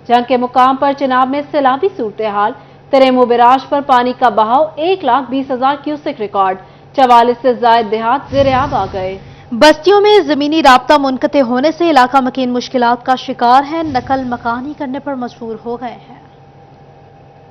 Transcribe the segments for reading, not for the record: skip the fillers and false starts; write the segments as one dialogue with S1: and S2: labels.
S1: जंग के मुकाम पर चिनाब में सैलाबी सूरत हाल। तरेमो बैराज पर पानी का बहाव 1,20,000 क्यूसेक रिकॉर्ड। 44 से ज्यादा देहात ज़ेर-ए-आब आ गए। बस्तियों में जमीनी राब्ता मुनक़ते होने से इलाका मकीन मुश्किलात का शिकार है। नकल मकानी करने पर मजबूर हो गए हैं।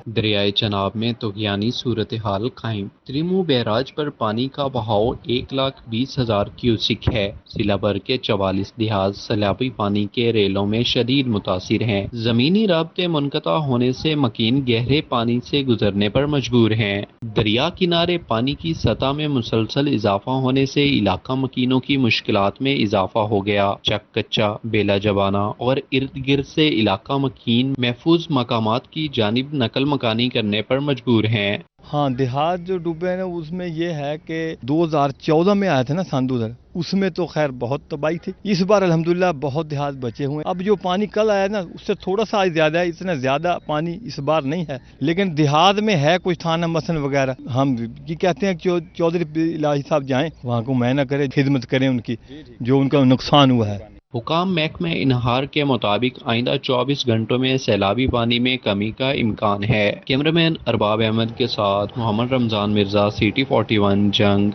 S2: दरियाए चनाब में तुग़यानी सूरत हाल कायम। तरेमो बैराज पर पानी का बहाव 1,20,000 क्यूसिक है। जिला भर के 44 देहात सैलाबी पानी के रेलों में शदीद मुतासिर हैं। जमीनी राब्ते मुनक़ता होने से मकीन गहरे पानी से गुजरने पर मजबूर हैं। दरिया किनारे पानी की सतह में मुसलसल इजाफा होने से इलाका मकीनों की मुश्किलात में इजाफा हो गया। चक कच्चा, बेला जबाना और इर्द गिर्द से इलाका मकीन महफूज मकामात की जानिब नकल मकानी करने पर मजबूर हैं।
S3: हाँ, देहात जो डूबे हैं ना, उसमें ये है कि 2014 में आए थे ना सांद उधर, उसमें तो खैर बहुत तबाही थी। इस बार अल्हम्दुलिल्लाह बहुत देहात बचे हुए हैं। अब जो पानी कल आया ना, उससे थोड़ा सा ज्यादा है, इतना ज्यादा पानी इस बार नहीं है, लेकिन देहात में है कुछ थाना मसन वगैरह। हम ये कहते हैं कि चौधरी इलाही साहब जाएं वहाँ को मुआयना करें, खिदमत करें उनकी, जो उनका नुकसान हुआ है।
S2: हुकाम महकमे इनहार के मुताबिक आइंदा 24 घंटों में सैलाबी पानी में कमी का इम्कान है। कैमरामैन अरबाब अहमद के साथ मोहम्मद रमजान मिर्जा, सिटी 41 जंग।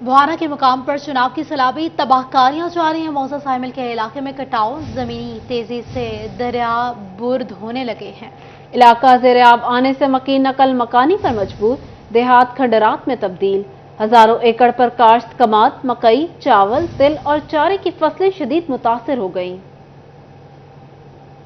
S1: बुहाना के मुकाम पर चुनाव की सैलाबी तबाहकारियां जारी हैं। मौजा शामिल के इलाके में कटाव, जमीनी तेजी से दरिया बुर्द होने लगे हैं। इलाका ज़ेर-ए-आब आने से मकीन नकल मकानी पर मजबूर। देहात खंडरात में तब्दील। हजारों एकड़ पर काश्त कमात, मकई, चावल, तिल और चारे की फसलें शदीद मुतासिर हो गईं।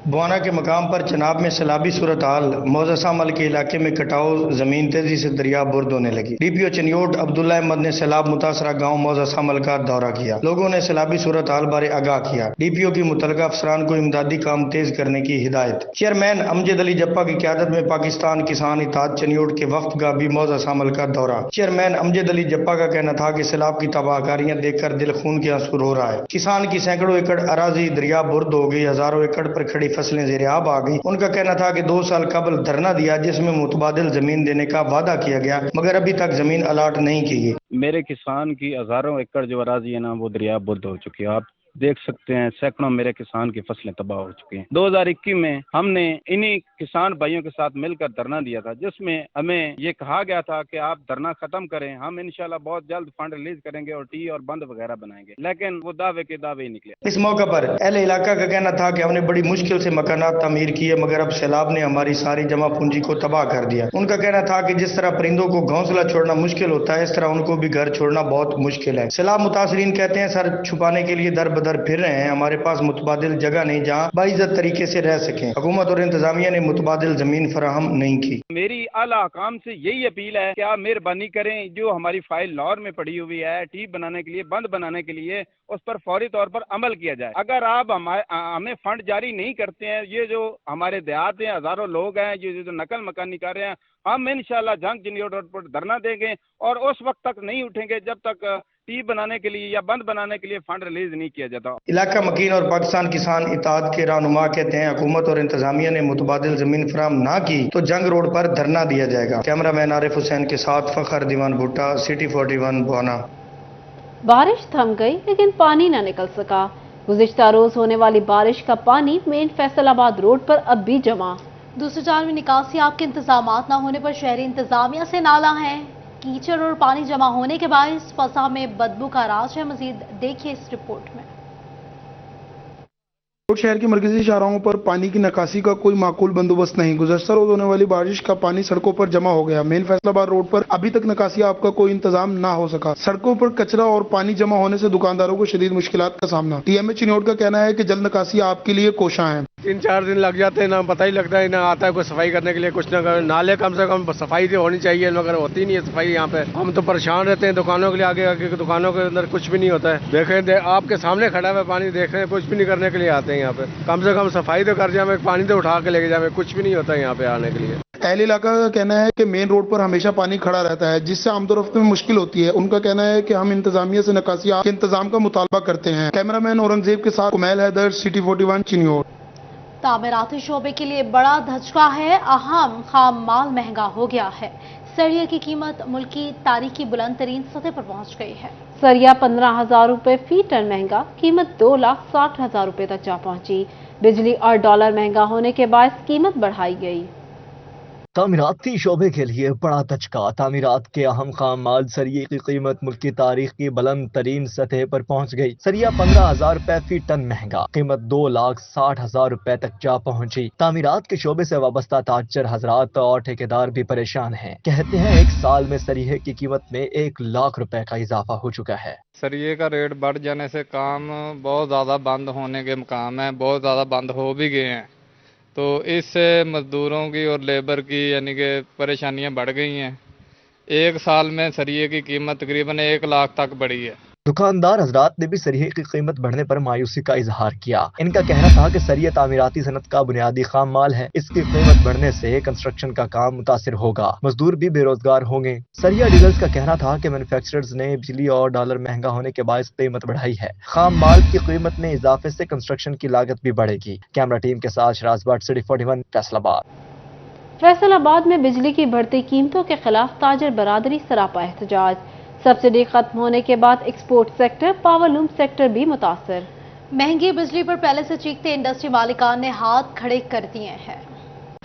S4: बुहाना के मकाम पर चनाब में सैलाबी सूरत हाल। मौजा शामिल के इलाके में कटाव, जमीन तेजी से दरिया बुर्द होने लगी। डीपीओ चनियोट अब्दुल्ला अहमद ने सैलाब मुतासरा गांव मौजा शामिल का दौरा किया। लोगों ने सैलाबी सूरत हाल बारे आगाह किया। डीपीओ की मुतलका अफसरान को इमदादी काम तेज करने की हिदायत। चेयरमैन अमजद अली जप्पा की क़यादत में पाकिस्तान किसान इत्तेहाद चनियोट के वफ्द का भी मौजा शामिल का दौरा। चेयरमैन अमजद अली जप्पा का कहना था कि सैलाब की तबाहकारियां देखकर दिल खून के आंसू रो रहा है। किसान की सैकड़ों एकड़ अराजी दरिया बुर्द हो गई, हजारों एकड़ पर खड़ी फसलें ज़ेर-ए-आब आ गई। उनका कहना था कि 2 साल कबल धरना दिया जिसमें मुतबादिल जमीन देने का वादा किया गया, मगर अभी तक जमीन अलाट नहीं की गई।
S5: मेरे किसान की हजारों एकड़ जो अराजी है ना, वो दरिया बुर्द हो चुकी है। आप देख सकते हैं सैकड़ों मेरे किसान की फसलें तबाह हो चुकी हैं। 2021 में हमने इन्हीं किसान भाइयों के साथ मिलकर धरना दिया था, जिसमें हमें ये कहा गया था कि आप धरना खत्म करें, हम इंशाल्लाह बहुत जल्द फंड रिलीज करेंगे और टी और बंद वगैरह बनाएंगे, लेकिन वो दावे के दावे ही निकले।
S4: इस मौके पर अहले इलाका का कहना था कि हमने बड़ी मुश्किल से मकानात तामीर किए, मगर अब सैलाब ने हमारी सारी जमा पूंजी को तबाह कर दिया। उनका कहना था कि जिस तरह परिंदों को घोंसला छोड़ना मुश्किल होता है, इस तरह उनको भी घर छोड़ना बहुत मुश्किल है। सैलाब मुतासरीन कहते हैं सर छुपाने के लिए दर बदर फिर रहे हैं, हमारे पास मुतबादिल जगह नहीं जहाँ बाइज्जत तरीके से रह सकें। हुकूमत और इंतजामिया ने मुतबादिल जमीन फराहम नहीं की।
S5: मेरी आला हकाम से यही अपील है कि आप मेहरबानी करें, जो हमारी फाइल लाहौर में पड़ी हुई है टी बनाने के लिए, बंद बनाने के लिए, उस पर फौरी तौर पर अमल किया जाए। अगर आप हमें फंड जारी नहीं करते हैं, ये जो हमारे देहात हैं, हजारों लोग हैं जो नकल मकानी कर रहे हैं, हम इंशाल्लाह जंग चनियोट रोड पर धरना देंगे और उस वक्त तक नहीं उठेंगे जब तक टी बनाने के लिए या बंद बनाने के लिए फंड रिलीज नहीं किया जाता।
S4: इलाका मकीन और पाकिस्तान किसान इत्तेहाद के रहनुमा कहते हैं हुकूमत और इंतजामिया ने मुतबादिल जमीन फराहम ना की तो जंग रोड पर धरना दिया जाएगा। कैमरामैन आरिफ हुसैन के साथ फखर दीवान भुट्टा, सिटी 41 बुहाना।
S1: बारिश थम गई लेकिन पानी न निकल सका। गुज़िश्ता रोज होने वाली बारिश का पानी मेन फैसलाबाद रोड पर अब भी जमा। दूसरे जाल में निकासी आपके इंतजाम न होने पर शहरी इंतजामिया से नाला है। कीचड़ और पानी जमा होने के बायस फसा में बदबू का राज है। मजीद देखिए इस रिपोर्ट में।
S6: शहर के मरकजी शाहराहों पर पानी की निकासी का कोई माकूल बंदोबस्त नहीं। गुज़श्ता रोज होने वाली बारिश का पानी सड़कों पर जमा हो गया। मेन फैसलाबाद रोड पर अभी तक निकासी आपका कोई इंतजाम ना हो सका। सड़कों पर कचरा और पानी जमा होने से दुकानदारों को शदीद मुश्किलात का सामना। टीएमए चनियोट का कहना है कि जल्द निकासी आपके लिए कोशां है।
S7: 3-4 दिन लग जाते हैं, ना पता ही लगता है, ना आता है कोई सफाई करने के लिए, कुछ ना कर। नाले कम से कम सफाई तो होनी चाहिए, मगर होती नहीं है सफाई यहाँ पे। हम तो परेशान रहते हैं दुकानों के लिए, आगे आगे दुकानों के अंदर कुछ भी नहीं होता है। देखें आपके सामने खड़ा हुआ पानी, देख रहे हैं, कुछ भी नहीं करने के लिए आते हैं यहाँ पे। कम से कम सफाई तो कर जाए, पानी तो उठा के लेके जाए, कुछ भी नहीं होता है यहाँ पे आने के लिए।
S6: अहले इलाका का कहना है कि मेन रोड पर हमेशा पानी खड़ा रहता है, जिससे आमदोरफ्त में मुश्किल होती है। उनका कहना है कि हम इंतजामिया से निकासी के इंतजाम का मुतालबा करते हैं। कैमरामैन औरंगजेब के साथ कुमैल हैदर, सिटी 41 चनियोट।
S1: तामीराती शोबे के लिए बड़ा धचका है। अहम खाम माल महंगा हो गया है। सरिया की कीमत मुल्क की तारीखी बुलंद तरीन सतह पर पहुंच गई है। सरिया 15,000 रुपए फी टन महंगा, कीमत 2,60,000 रुपए तक जा पहुंची। बिजली और डॉलर महंगा होने के बायस कीमत बढ़ाई गई।
S8: تعمیراتی شعبے کے لیے بڑا دھچکا۔ تعمیرات کے اہم خام مال سریے کی قیمت ملک کی تاریخ کی بلند ترین سطح پر پہنچ گئی۔ سریہ 15,000 روپے فی ٹن مہنگا، قیمت 2,60,000 روپے تک جا پہنچی۔ تعمیرات کے شعبے سے وابستہ تاجر حضرات اور ٹھیکیدار بھی پریشان ہیں۔ کہتے ہیں ایک سال میں سریے کی قیمت میں 1,00,000 روپے کا اضافہ ہو چکا ہے۔
S9: سریے کا ریٹ بڑھ جانے سے کام بہت زیادہ بند ہونے کے مقام ہیں، بہت زیادہ بند ہو بھی گئے ہیں، تو اس سے مزدوروں کی اور لیبر کی یعنی کہ پریشانیاں بڑھ گئی ہیں۔ ایک سال میں سریے کی قیمت تقریباً 1,00,000 تک بڑھی ہے۔
S8: دکاندار حضرات نے بھی سریے کی قیمت بڑھنے پر مایوسی کا اظہار کیا۔ ان کا کہنا تھا کہ سریے تعمیراتی صنعت کا بنیادی خام مال ہے، اس کی قیمت بڑھنے سے کنسٹرکشن کا کام متاثر ہوگا، مزدور بھی بے روزگار ہوں گے۔ سریہ ڈیلرز کا کہنا تھا کہ مینوفیکچررز نے بجلی اور ڈالر مہنگا ہونے کے باعث قیمت بڑھائی ہے۔ خام مال کی قیمت میں اضافے سے کنسٹرکشن کی لاگت بھی بڑھے گی۔ کیمرہ ٹیم کے ساتھ شراز بٹ، سٹی 41، فیصل آباد۔
S1: فیصل آباد میں بجلی کی بڑھتی قیمتوں کے خلاف تاجر برادری سراپا احتجاج۔ سبسڈی ختم ہونے کے بعد export sector, power loom sector بھی متاثر۔ مہنگی بجلی پر پہلے سے چیختے انڈسٹری مالکان نے ہاتھ کھڑے کر دیے ہیں۔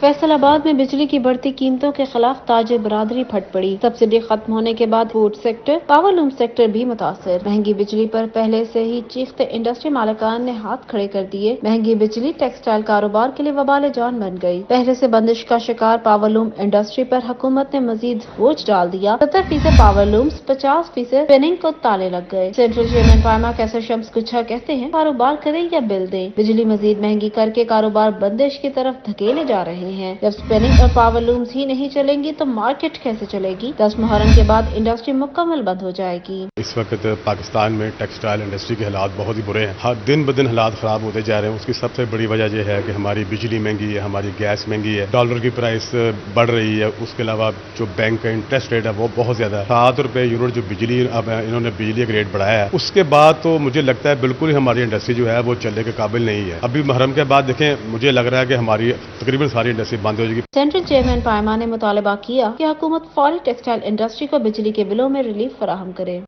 S1: فیصل آباد میں بجلی کی بڑھتی قیمتوں کے خلاف تاجر برادری پھٹ پڑی۔ سبسڈی ختم ہونے کے بعد food sector, power loom sector بھی متاثر۔ مہنگی بجلی پر پہلے سے ہی چیختے انڈسٹری مالکان نے ہاتھ کھڑے کر دیے۔ مہنگی بجلی ٹیکسٹائل کاروبار کے لیے وبال جان بن گئی۔ پہلے سے بندش کا شکار پاور لوم انڈسٹری پر حکومت نے مزید بوجھ ڈال دیا۔ 70% پاور لومز، 50% اسپننگ کو تالے لگ گئے۔ سینٹرل چیئرمین پائما کیسر شمس گچھا کہتے ہیں کاروبار کریں یا بل دیں، بجلی مزید مہنگی کر کے کاروبار بندش کی طرف دھکیلے جا رہے ہیں۔ جب اسپننگ اور پاور لومز ہی نہیں چلیں گی تو مارکیٹ کیسے چلے گی؟ 10 محرم کے بعد انڈسٹری مکمل بند ہو جائے گی۔
S10: اس وقت پاکستان میں ٹیکسٹائل انڈسٹری کے حالات بہت ہی برے ہیں، ہر دن بدن حالات خراب ہوتے جا رہے ہیں۔ اس کی سب سے بڑی وجہ یہ ہے کہ ہماری بجلی مہنگی ہے، ہماری گیس مہنگی ہے، ڈالر کی پرائس بڑھ رہی ہے، اس کے علاوہ جو بینک کا انٹرسٹ ریٹ ہے وہ بہت زیادہ ہے۔ 7 روپے یونٹ جو بجلی اب انہوں نے بجلی کا ریٹ بڑھایا ہے، اس کے بعد تو مجھے لگتا ہے بالکل ہی ہماری انڈسٹری جو ہے وہ چلنے کے قابل نہیں ہے۔ ابھی محرم کے بعد دیکھیں، مجھے لگ رہا ہے کہ ہماری تقریباً ساری انڈسٹری بند ہو جائے گی۔
S1: سینٹرل چیئرمین پائما نے مطالبہ کیا کہ حکومت فوری ٹیکسٹائل انڈسٹری کو بجلی کے بلوں میں ریلیف فراہم کرے۔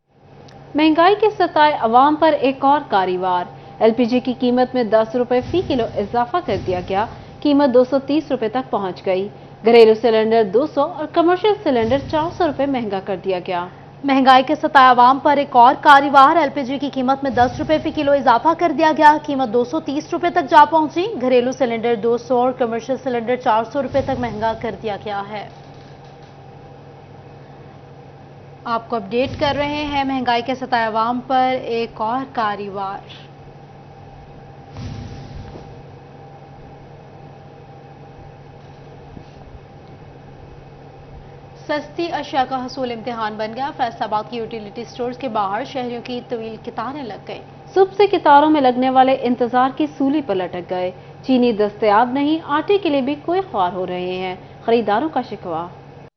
S1: مہنگائی کے ستائے عوام پر ایک اور کاری وار۔ ایل پی جی کی قیمت میں 10 روپے فی کلو اضافہ کر دیا گیا، قیمت 230 روپے تک پہنچ گئی۔ گھریلو سلنڈر 200 اور کمرشل سلنڈر 400 روپے مہنگا کر دیا گیا۔ مہنگائی کے ستائے عوام پر ایک اور کاری وار۔ ایل پی جی کی قیمت میں 10 روپے فی کلو اضافہ کر دیا گیا، قیمت 230 روپے تک جا پہنچی۔ گھریلو سلنڈر 200 اور کمرشل سلنڈر 400 روپے تک مہنگا کر دیا گیا ہے۔ آپ کو اپڈیٹ کر رہے ہیں مہنگائی کے ستائے عوام پر ایک اور کاری وار۔ سستی اشیاء کا حصول امتحان بن گیا۔ فیصل آباد کی یوٹیلیٹی سٹورز کے باہر شہریوں کی طویل قطاریں لگ گئی۔ صبح سے قطاروں میں لگنے والے انتظار کی سولی پر لٹک گئے۔ چینی دستیاب نہیں، آٹے کے لیے بھی کوئی خوار ہو رہے ہیں، خریداروں کا شکوہ۔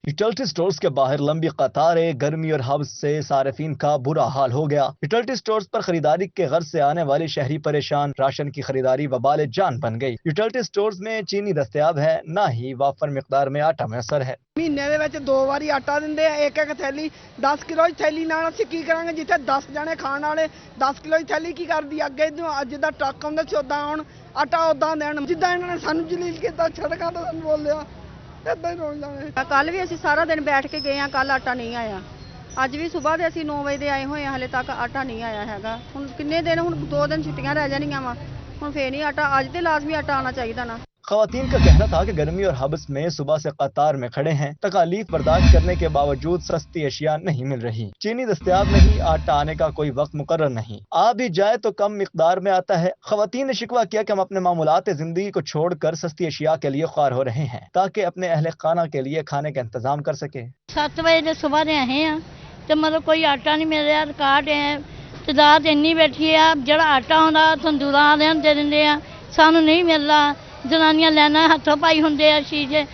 S8: یوٹیلٹی سٹورز کے باہر لمبی قطاریں، گرمی اور حبس سے صارفین کا برا حال ہو گیا۔ یوٹیلٹی سٹورز پر خریداری کے غرض سے آنے والے شہری پریشان، راشن کی خریداری وبال جان بن گئی۔ یوٹیلٹی سٹورز میں چینی دستیاب ہے، نہ ہی وافر مقدار میں آٹا میسر ہے۔
S11: مہینے ਦੇ ਵਿੱਚ 2 ਵਾਰੀ ਆਟਾ ਦਿੰਦੇ ਆ, ਇੱਕ ਥੈਲੀ 10 ਕਿਲੋ ਦੀ ਥੈਲੀ ਨਾਲ ਅਸੀਂ ਕੀ ਕਰਾਂਗੇ? ਜਿੱਥੇ 10 ਜਣੇ ਖਾਣ ਵਾਲੇ 10 ਕਿਲੋ ਦੀ ਥੈਲੀ ਕੀ ਕਰਦੀ? ਅੱਗੇ ਅੱਜ ਦਾ ਟਰੱਕ ਆਉਂਦਾ ਸੀ ਉਦਾਂ ਹੁਣ ਆਟਾ ਉਦਾਂ ਦੇਣ, ਜਿੱਦਾਂ ਇਹਨਾਂ ਨੇ ਸਾਨੂੰ ਜਲੀਲ ਕੀਤਾ, ਸੜਕਾਂ ਤੇ ਸਾਨੂੰ ਬੋਲਿਆ, ਏਦਾਂ ਹੀ ਰੋਣ ਜਾਣੇ।
S12: ਕੱਲ ਵੀ ਅਸੀਂ ਸਾਰਾ ਦਿਨ ਬੈਠ ਕੇ ਗਏ ਆ, ਕੱਲ ਆਟਾ ਨਹੀਂ ਆਇਆ। ਅੱਜ ਵੀ ਸਵੇਰ ਦੇ ਅਸੀਂ 9 ਵਜੇ ਦੇ ਆਏ ਹੋਏ ਆ, ਹਲੇ ਤੱਕ ਆਟਾ ਨਹੀਂ ਆਇਆ ਹੈਗਾ। ਹੁਣ ਕਿੰਨੇ ਦਿਨ, ਹੁਣ 2 ਦਿਨ ਛੁੱਟੀਆਂ ਰਹਿ ਜਾਣੀਆਂ ਵਾ, ਹੁਣ ਫੇਰ ਨਹੀਂ ਆਟਾ। ਅੱਜ ਤੇ ਲਾਜ਼ਮੀ ਆਟਾ ਆਣਾ ਚਾਹੀਦਾ ਨਾ।
S8: خواتین کا کہنا تھا کہ گرمی اور حبس میں صبح سے قطار میں کھڑے ہیں، تکالیف برداشت کرنے کے باوجود سستی اشیاء نہیں مل رہی، چینی دستیاب نہیں، آٹا آنے کا کوئی وقت مقرر نہیں، آ بھی جائے تو کم مقدار میں آتا ہے۔ خواتین نے شکوہ کیا کہ ہم اپنے معمولات زندگی کو چھوڑ کر سستی اشیاء کے لیے خوار ہو رہے ہیں تاکہ اپنے اہل خانہ کے لیے کھانے کا انتظام کر سکے۔
S12: 7 ਵਜੇ صبح ਦੇ ਆਏ ਆ ਤੇ ਮਤਲਬ ਕੋਈ ਆਟਾ ਨਹੀਂ ਮਿਲ ਰਿਹਾ। ਰਿਕਾਰਡ ਹੈ ਤਦਾਦ ਇੰਨੀ ਬੈਠੀ ਆ, ਜਿਹੜਾ ਆਟਾ ਹੁੰਦਾ ਤੰਦੂਰਾਂ ਵਾਲਿਆਂ ਨੂੰ ਦੇ ਦਿੰਦੇ ਆ, ਸਾਨੂੰ ਨਹੀਂ ਮਿਲਦਾ। ਜਨਾਨੀਆਂ ਲੈਣਾ ਹੱਥੋਂ ਪਾਈ ਹੁੰਦੇ ਆ ਸ਼ੀਸ਼ੇ।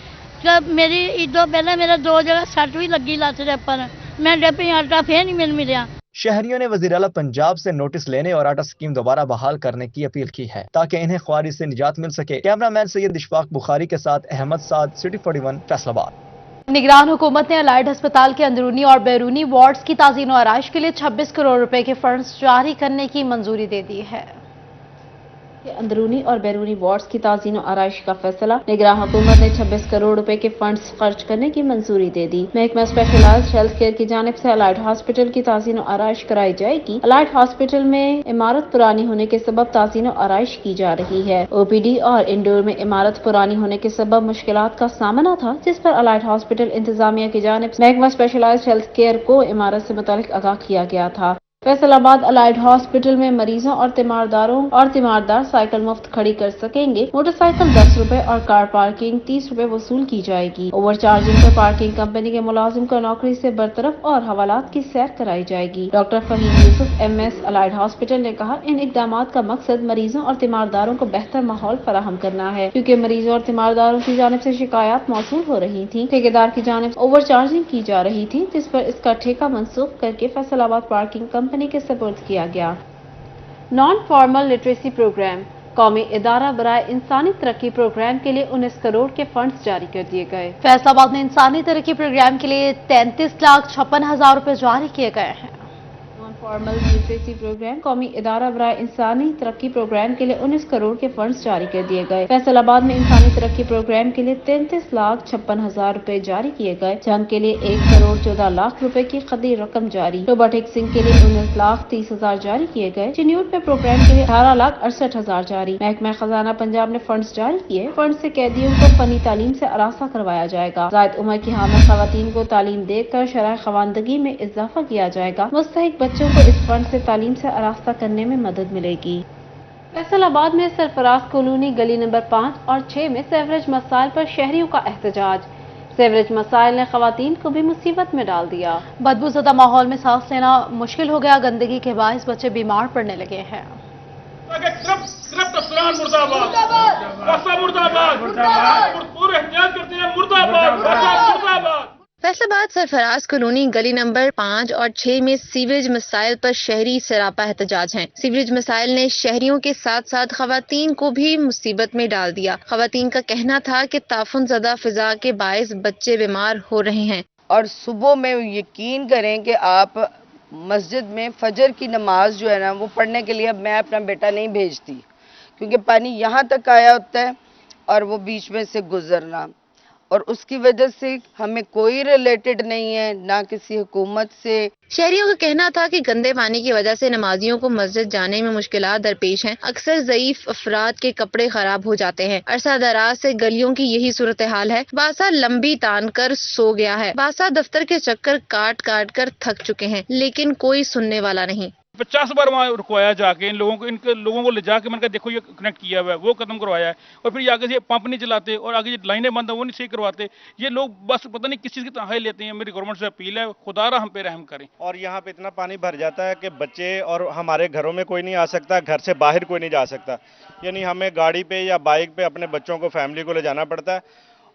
S12: ਮੇਰੀ ਇਦੋਂ ਪਹਿਲਾਂ ਮੇਰੇ 2 ਜਗ੍ਹਾ ਸੱਟ ਵੀ ਲੱਗੀ ਲੱਤ ਦੇ ਉੱਪਰ, ਮੈਂ ਡੱਬੀ ਆਟਾ ਫੇਰ نہیں ਮਿਲਿਆ۔
S8: شہریوں نے وزیر اعلیٰ پنجاب سے نوٹس لینے اور آٹا اسکیم دوبارہ بحال کرنے کی اپیل کی ہے تاکہ انہیں خواری سے نجات مل سکے۔ کیمرہ مین سید اشفاق بخاری کے ساتھ احمد سعد، سٹی 41، فیصل آباد۔
S1: نگران حکومت نے الائڈ ہسپتال کے اندرونی اور بیرونی وارڈز کی تعزین و آرائش کے لیے 26 کروڑ روپے کے فنڈز جاری کرنے کی منظوری دے دی ہے۔
S13: अंदरूनी और बैरूनी वार्ड्स की ताज़ीन और आराइश का फैसला। निगरान हुकूमत ने 26 करोड़ रुपए के फंड्स खर्च करने की मंजूरी दे दी। महकमा स्पेशलाइज्ड हेल्थ केयर की जानिब से अलाइड हॉस्पिटल की ताज़ीन और आराइश कराई जाएगी। अलाइड हॉस्पिटल में इमारत पुरानी होने के सबब ताज़ीन और आराइश की जा रही है। ओपीडी और इंडोर में इमारत पुरानी होने के सबब मुश्किलात का सामना था, जिस पर अलाइड हॉस्पिटल इंतजामिया की जानिब से महकमा स्पेशलाइज्ड हेल्थ केयर को इमारत से मुतालिक आगाह किया गया था। फैसलाबाद अलाइड हॉस्पिटल में मरीजों और तीमारदार साइकिल मुफ्त खड़ी कर सकेंगे। मोटरसाइकिल 10 रुपए और कार पार्किंग 30 रुपए वसूल की जाएगी। ओवर चार्जिंग पर पार्किंग कंपनी के मुलाजिम को नौकरी से बरतरफ और हवालात की सैर कराई जाएगी। Doctor Faheem Yousuf MS allied hospital ने कहा, इन इकदामात का मकसद मरीजों और तीमारदारों को बेहतर माहौल फराहम करना है, क्योंकि मरीजों और तीमारदारों की जानिब से शिकायत मौसूल हो रही थी। ठेकेदार की जानिब से ओवर चार्जिंग की जा रही थी, जिस पर इसका ठेका मंसूख करके फैसलाबाद पार्किंग कंपनी के सपोर्ट किया गया। नॉन फॉर्मल लिटरेसी प्रोग्राम कौमी इदारा बराए इंसानी तरक्की प्रोग्राम के लिए 19 करोड़ के फंड्स जारी कर दिए गए।
S1: फैसलाबाद में इंसानी तरक्की प्रोग्राम के लिए 33,56,000 रुपए जारी किए गए हैं।
S13: फॉर्मल लिटरेसी प्रोग्राम कौमी इदारा बराए इंसानी तरक्की प्रोग्राम के लिए 19 करोड़ के फंड्स जारी कर दिए गए। फैसलाबाद में इंसानी तरक्की प्रोग्राम के लिए 33,56,000 रुपए जारी किए गए। जंग के लिए 1 करोड़ 14 लाख रुपए की खदी रकम जारी। रोबोटिक्सिंग के लिए 19,30,000 जारी किए गए। चिन्यूट में प्रोग्राम के लिए 18,68,000 जारी। महकमा खजाना पंजाब ने फंड्स जारी किए। फंड से कैदियों को फनी तालीम से आरास्ता करवाया जाएगा। जायद उम्र की हामिल खवातीन को तालीम देकर शरह खवानदगी में इजाफा किया जाएगा। मुस्तहिक बच्चों को इस फंड से तालीम से आरास्ता करने में मदद मिलेगी। फैसलाबाद में सरफराज कॉलोनी गली नंबर 5 और 6 में सेवरेज मसाइल पर शहरियों का एहतजाज। सेवरेज मसाइल ने खवातीन को भी मुसीबत में डाल दिया।
S1: बदबूज़दा माहौल में सांस लेना मुश्किल हो गया। गंदगी के बायस बच्चे बीमार पड़ने लगे हैं।
S14: फैसलाबाद सरफराज कॉलोनी गली नंबर 5 और 6 में सीवरेज मसाइल पर शहरी सरापा एहतजाज हैं। सीवरेज मसाइल ने शहरियों के साथ साथ खवातीन को भी मुसीबत में डाल दिया। खवातीन का कहना था कि ताफुन ज़दा फिजा के बायस बच्चे बीमार हो रहे हैं।
S15: और सुबह में यकीन करें कि आप मस्जिद में फजर की नमाज जो है ना वो पढ़ने के लिए मैं अपना बेटा नहीं भेजती, क्योंकि पानी यहाँ तक आया होता है और वो बीच में से गुजरना, और उसकी वजह से हमें कोई रिलेटेड नहीं है ना किसी हुकूमत से।
S14: शहरियों का कहना था कि गंदे पानी की वजह से नमाजियों को मस्जिद जाने में मुश्किलात दरपेश हैं। अक्सर ज़ईफ अफराद के कपड़े खराब हो जाते हैं। अरसा दराज से गलियों की यही सूरत हाल है। बासा लंबी तान कर सो गया है। बासा दफ्तर के चक्कर काट काट कर थक चुके हैं, लेकिन कोई सुनने वाला नहीं।
S16: 50 बार वहाँ रुकवाया जाके इनके लोगों को ले जाके मैंने कहा देखो ये कनेक्ट किया हुआ है, वो खत्म करवाया है, और फिर आगे से पंप नहीं चलाते और आगे लाइनें बंद है वो नहीं सही करवाते। ये लोग बस पता नहीं किस चीज़ की तनख्वाही लेते हैं। मेरी गवर्नमेंट से अपील है, खुदारा हम पे रहम करें।
S17: और यहाँ पे इतना पानी भर जाता है कि बच्चे और हमारे घरों में कोई नहीं आ सकता, घर से बाहर कोई नहीं जा सकता, यानी हमें गाड़ी पे या बाइक पे अपने बच्चों को, फैमिली को ले जाना पड़ता है।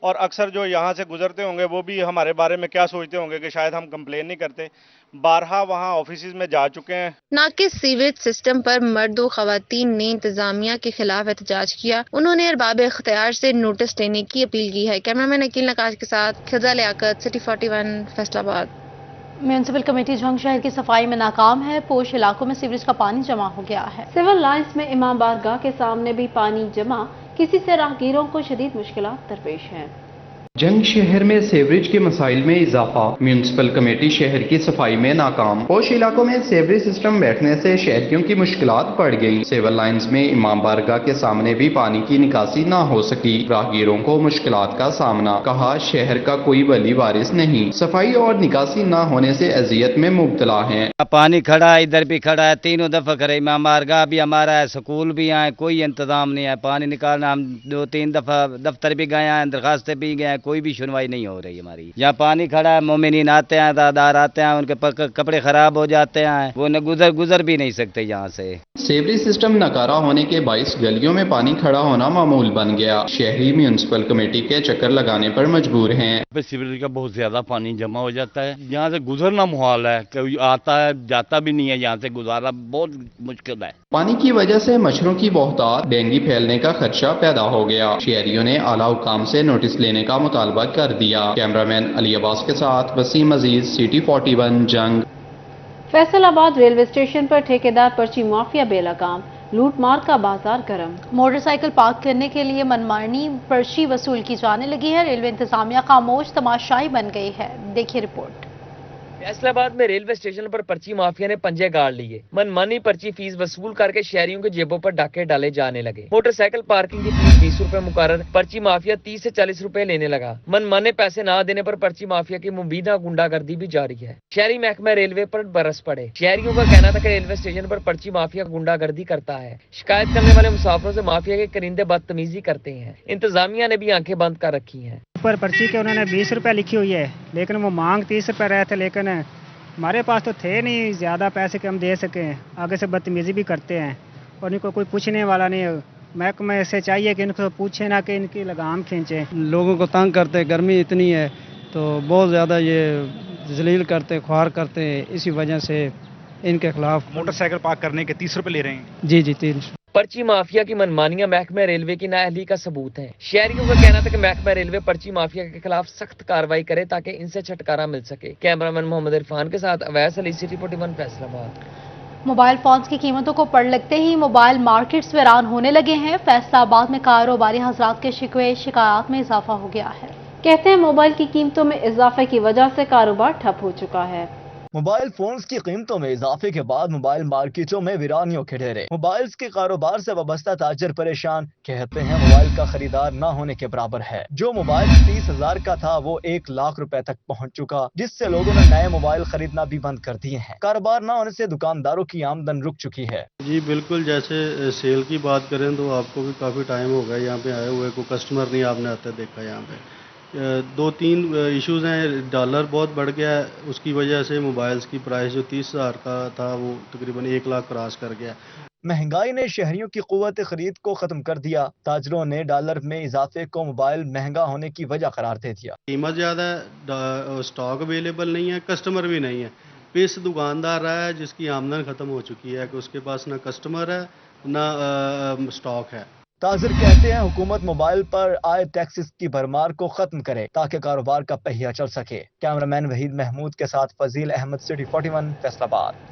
S17: और अक्सर जो यहाँ से गुजरते होंगे वो भी हमारे बारे में क्या सोचते होंगे कि शायद हम कंप्लेन नहीं करते। बारहा वहाँ ऑफिस में जा चुके हैं।
S14: नाकिस सीवरेज सिस्टम पर मर्द व खवातीन ने इंतजामिया के खिलाफ एहतजाज किया। उन्होंने अरबाब इख्तियार से नोटिस लेने की अपील की है। कैमरामैन अकील नकाश के साथ Khiza Liaqat, city 41 Faisalabad.
S1: Municipal committee Jhang शहर की सफाई में नाकाम है। पोश इलाकों में सीवरेज का पानी जमा हो गया है।
S13: सिविल लाइंस में इमाम बारगाह के सामने भी पानी जमा, किसी से राहगीरों को शदीद मुश्किलात दरपेश हैं।
S2: जंग शहर में सीवरेज के मसाइल में इजाफा। म्यूनिसिपल कमेटी शहर की सफाई में नाकाम। पोश इलाकों में सीवरेज सिस्टम बैठने से शहरियों की मुश्किलात बढ़ गई। सिविल लाइंस में इमाम बारगाह के सामने भी पानी की निकासी ना हो सकी। राहगीरों को मुश्किलात का सामना। कहा शहर का कोई वली वारिस नहीं, सफाई और निकासी ना होने से अजियत में मुब्तला है।
S18: पानी खड़ा है, इधर भी खड़ा है, तीनों दफा करे। इमाम बारगाह भी हमारा है, स्कूल भी आए, कोई इंतजाम नहीं है पानी निकालना। हम 2-3 दफा दफ्तर भी गए हैं, दरखास्तें भी गए हैं, कोई भी सुनवाई नहीं हो रही हमारी। यहाँ पानी खड़ा है, मोमिनीन आते हैं, दादार आते हैं, उनके कपड़े खराब हो जाते हैं, वो न गुजर भी नहीं सकते यहाँ से।
S2: सीवरेज सिस्टम नकारा होने के बाइस गलियों में पानी खड़ा होना मामूल बन गया। शहरी म्यूनिसिपल कमेटी के चक्कर लगाने पर मजबूर हैं।
S19: सीवरेज का बहुत ज्यादा पानी जमा हो जाता है, यहाँ से गुजरना मुहाल है, कोई आता है जाता भी नहीं है, यहाँ से गुजारा बहुत मुश्किल है।
S2: पानी की वजह से मच्छरों की बहुतायत, डेंगू फैलने का खदशा पैदा हो गया। शहरियों ने आला हुकाम से नोटिस लेने का मुतालबा कर दिया। कैमरामैन अली अब्बास के साथ वसीम अजीज, सिटी 41 जंग।
S13: फैसलाबाद रेलवे स्टेशन पर ठेकेदार पर्ची माफिया बेलगाम। लूट मार का बाजार गर्म।
S1: मोटरसाइकिल पार्क करने के लिए मनमानी पर्ची वसूल की जाने लगी है। रेलवे इंतजामिया खामोश तमाशाई बन गई है। देखिए रिपोर्ट।
S20: फैसलाबाद में रेलवे स्टेशन पर पर्ची माफिया ने पंजे गाड़ लिए। मनमानी पर्ची फीस वसूल करके शहरियों के जेबों पर डाके डाले जाने लगे। मोटरसाइकिल पार्किंग की फीस 20 रुपए मुकर्रर, पर्ची माफिया 30 से 40 रुपए लेने लगा। मनमाने पैसे न देने पर पर्ची माफिया की मुबीना गुंडागर्दी भी जारी है। शहरी महकमा रेलवे पर बरस पड़े। शहरियों का कहना था कि रेलवे स्टेशन पर पर्ची माफिया गुंडागर्दी करता है। शिकायत करने वाले मुसाफिरों से माफिया के करिंदे बदतमीजी करते हैं। इंतजामिया ने भी आंखें बंद कर रखी हैं।
S21: ऊपर पर्ची के उन्होंने 20 रुपए लिखी हुई है, लेकिन वो मांग 30 रुपए रहे थे, लेकिन हमारे पास तो थे नहीं ज़्यादा पैसे कि हम दे सकें। आगे से बदतमीजी भी करते हैं और इनको कोई पूछने वाला नहीं है। महकमे से चाहिए कि इनको पूछे ना कि इनकी लगाम खींचे।
S22: लोगों को तंग करते हैं, गर्मी इतनी है तो बहुत ज़्यादा ये जलील करते, ख्वार करते हैं। इसी वजह से इनके खिलाफ
S23: मोटरसाइकिल पार्क करने के 30 रुपए ले रहे हैं।
S22: जी 300।
S20: पर्ची माफिया की मनमानियां महकमा रेलवे की नाअहली का सबूत है। शहरियों का कहना था कि महकमा रेलवे पर्ची माफिया के खिलाफ सख्त कार्रवाई करे ताकि इनसे छुटकारा मिल सके। कैमरामैन मोहम्मद इरफान के साथ Awais Ali, city 41 Faisalabad.
S1: Mobile phones की कीमतों को पढ़ लगते ही मोबाइल मार्केट्स वीरान होने लगे हैं। फैसलाबाद में कारोबारी हजरात के शिकवे शिकायत में इजाफा हो गया है।
S13: कहते हैं मोबाइल की कीमतों में इजाफे की वजह से कारोबार ठप हो चुका है।
S8: मोबाइल फोन्स की कीमतों में इजाफे के बाद मोबाइल मार्केटों में वीरानियों के ढेरे। मोबाइल्स के कारोबार से वाबस्ता ताजर परेशान, कहते हैं मोबाइल का खरीदार न होने के बराबर है। जो मोबाइल 30,000 का था वो 1 लाख रुपए तक पहुंच चुका, जिससे लोगों ने नए मोबाइल खरीदना भी बंद कर दिए हैं। कारोबार न होने से दुकानदारों की आमदन रुक चुकी है।
S24: जी बिल्कुल, जैसे सेल की बात करें तो आपको भी काफी टाइम हो गया यहाँ पे आए हुए, कोई कस्टमर नहीं आपने आते देखा यहाँ पे। 2-3 इश्यूज हैं। डॉलर बहुत बढ़ गया है, उसकी वजह से मोबाइल्स की प्राइस जो 30,000 का था वो तकरीबन 1 लाख क्रॉस कर गया।
S8: महंगाई ने शहरियों की कुव्वत खरीद को खत्म कर दिया। ताजरों ने डॉलर में इजाफे को मोबाइल महंगा होने की वजह करार दे दिया।
S24: कीमत ज़्यादा है, स्टॉक अवेलेबल नहीं है, कस्टमर भी नहीं है। पिस दुकानदार रहा है जिसकी आमदन खत्म हो चुकी है कि उसके पास ना कस्टमर है ना स्टॉक है।
S8: ताजिर कहते हैं हुकूमत मोबाइल पर आए टैक्सेस की भरमार को खत्म करे ताकि कारोबार का पहिया चल सके। कैमरामैन वहीद महमूद के साथ फजील अहमद, सिटी 41 फैसलाबाद।